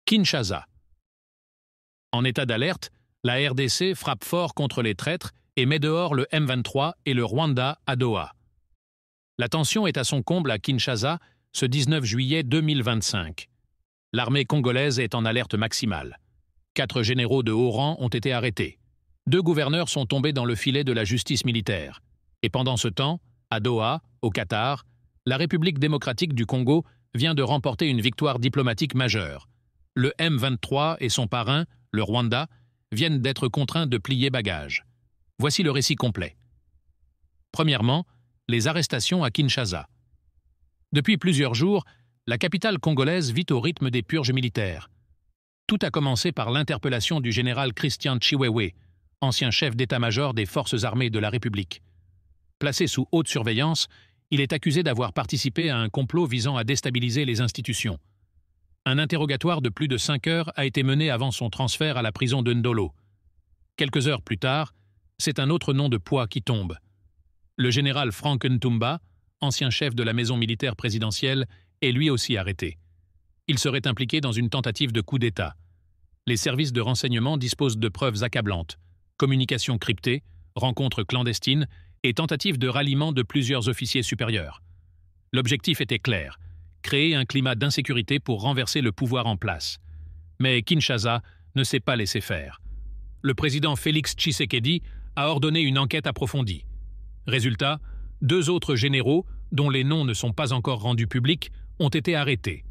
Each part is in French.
Kinshasa. En état d'alerte, la RDC frappe fort contre les traîtres et met dehors le M23 et le Rwanda à Doha. La tension est à son comble à Kinshasa ce 19 juillet 2025. L'armée congolaise est en alerte maximale. 4 généraux de haut rang ont été arrêtés. 2 gouverneurs sont tombés dans le filet de la justice militaire. Et pendant ce temps, à Doha, au Qatar, la République démocratique du Congo vient de remporter une victoire diplomatique majeure. Le M23 et son parrain, le Rwanda, viennent d'être contraints de plier bagages. Voici le récit complet. Premièrement, les arrestations à Kinshasa. Depuis plusieurs jours, la capitale congolaise vit au rythme des purges militaires. Tout a commencé par l'interpellation du général Christian Chiwewe, ancien chef d'état-major des forces armées de la République. Placé sous haute surveillance, il est accusé d'avoir participé à un complot visant à déstabiliser les institutions. Un interrogatoire de plus de 5 heures a été mené avant son transfert à la prison de Ndolo. Quelques heures plus tard, c'est un autre nom de poids qui tombe. Le général Frank Ntumba, ancien chef de la maison militaire présidentielle, est lui aussi arrêté. Il serait impliqué dans une tentative de coup d'État. Les services de renseignement disposent de preuves accablantes. Communications cryptées, rencontres clandestines et tentatives de ralliement de plusieurs officiers supérieurs. L'objectif était clair, créer un climat d'insécurité pour renverser le pouvoir en place. Mais Kinshasa ne s'est pas laissé faire. Le président Félix Tshisekedi a ordonné une enquête approfondie. Résultat, 2 autres généraux, dont les noms ne sont pas encore rendus publics, ont été arrêtés.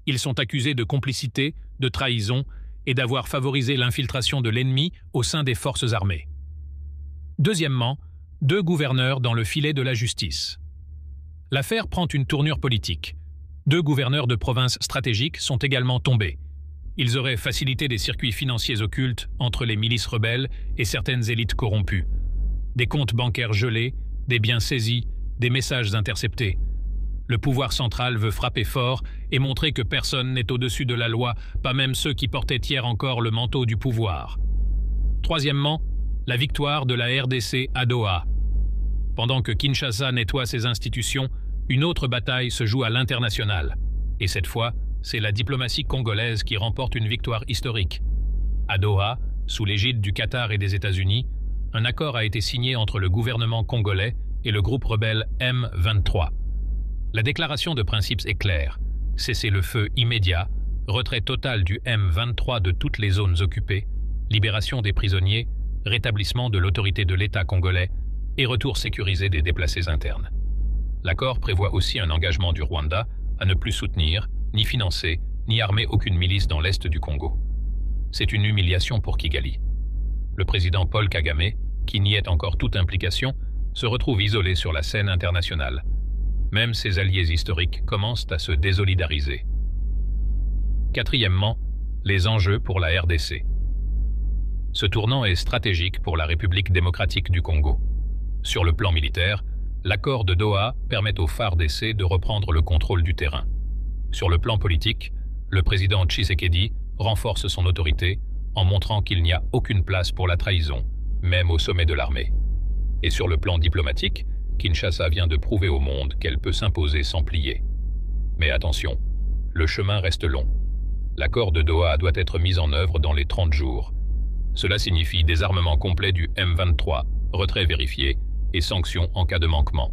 Ils sont accusés de complicité, de trahison et d'avoir favorisé l'infiltration de l'ennemi au sein des forces armées. Deuxièmement, 2 gouverneurs dans le filet de la justice. L'affaire prend une tournure politique. 2 gouverneurs de provinces stratégiques sont également tombés. Ils auraient facilité des circuits financiers occultes entre les milices rebelles et certaines élites corrompues. Des comptes bancaires gelés, des biens saisis, des messages interceptés. Le pouvoir central veut frapper fort et montrer que personne n'est au-dessus de la loi, pas même ceux qui portaient hier encore le manteau du pouvoir. Troisièmement, la victoire de la RDC à Doha. Pendant que Kinshasa nettoie ses institutions, une autre bataille se joue à l'international. Et cette fois, c'est la diplomatie congolaise qui remporte une victoire historique. À Doha, sous l'égide du Qatar et des États-Unis, un accord a été signé entre le gouvernement congolais et le groupe rebelle M23. La déclaration de principes est claire. Cessez-le-feu immédiat, retrait total du M23 de toutes les zones occupées, libération des prisonniers, rétablissement de l'autorité de l'État congolais et retour sécurisé des déplacés internes. L'accord prévoit aussi un engagement du Rwanda à ne plus soutenir, ni financer, ni armer aucune milice dans l'est du Congo. C'est une humiliation pour Kigali. Le président Paul Kagame, qui niait encore toute implication, se retrouve isolé sur la scène internationale. Même ses alliés historiques commencent à se désolidariser. Quatrièmement, les enjeux pour la RDC. Ce tournant est stratégique pour la République démocratique du Congo. Sur le plan militaire, l'accord de Doha permet au FARDC de reprendre le contrôle du terrain. Sur le plan politique, le président Tshisekedi renforce son autorité en montrant qu'il n'y a aucune place pour la trahison, même au sommet de l'armée. Et sur le plan diplomatique, Kinshasa vient de prouver au monde qu'elle peut s'imposer sans plier. Mais attention, le chemin reste long. L'accord de Doha doit être mis en œuvre dans les 30 jours. Cela signifie désarmement complet du M23, retrait vérifié et sanctions en cas de manquement.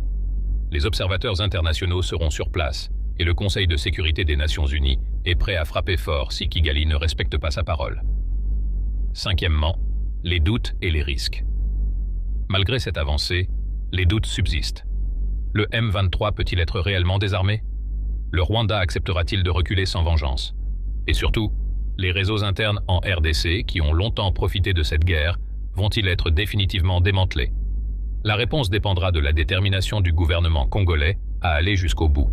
Les observateurs internationaux seront sur place et le Conseil de sécurité des Nations Unies est prêt à frapper fort si Kigali ne respecte pas sa parole. Cinquièmement, les doutes et les risques. Malgré cette avancée, les doutes subsistent. Le M23 peut-il être réellement désarmé? Le Rwanda acceptera-t-il de reculer sans vengeance? Et surtout, les réseaux internes en RDC, qui ont longtemps profité de cette guerre, vont-ils être définitivement démantelés? La réponse dépendra de la détermination du gouvernement congolais à aller jusqu'au bout.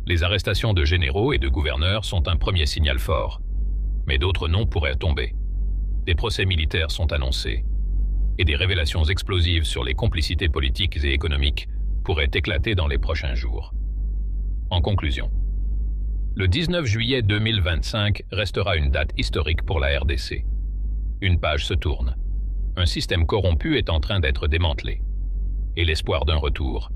Les arrestations de généraux et de gouverneurs sont un premier signal fort. Mais d'autres noms pourraient tomber. Des procès militaires sont annoncés. Et des révélations explosives sur les complicités politiques et économiques pourraient éclater dans les prochains jours. En conclusion, le 19 juillet 2025 restera une date historique pour la RDC. Une page se tourne. Un système corrompu est en train d'être démantelé. Et l'espoir d'un retour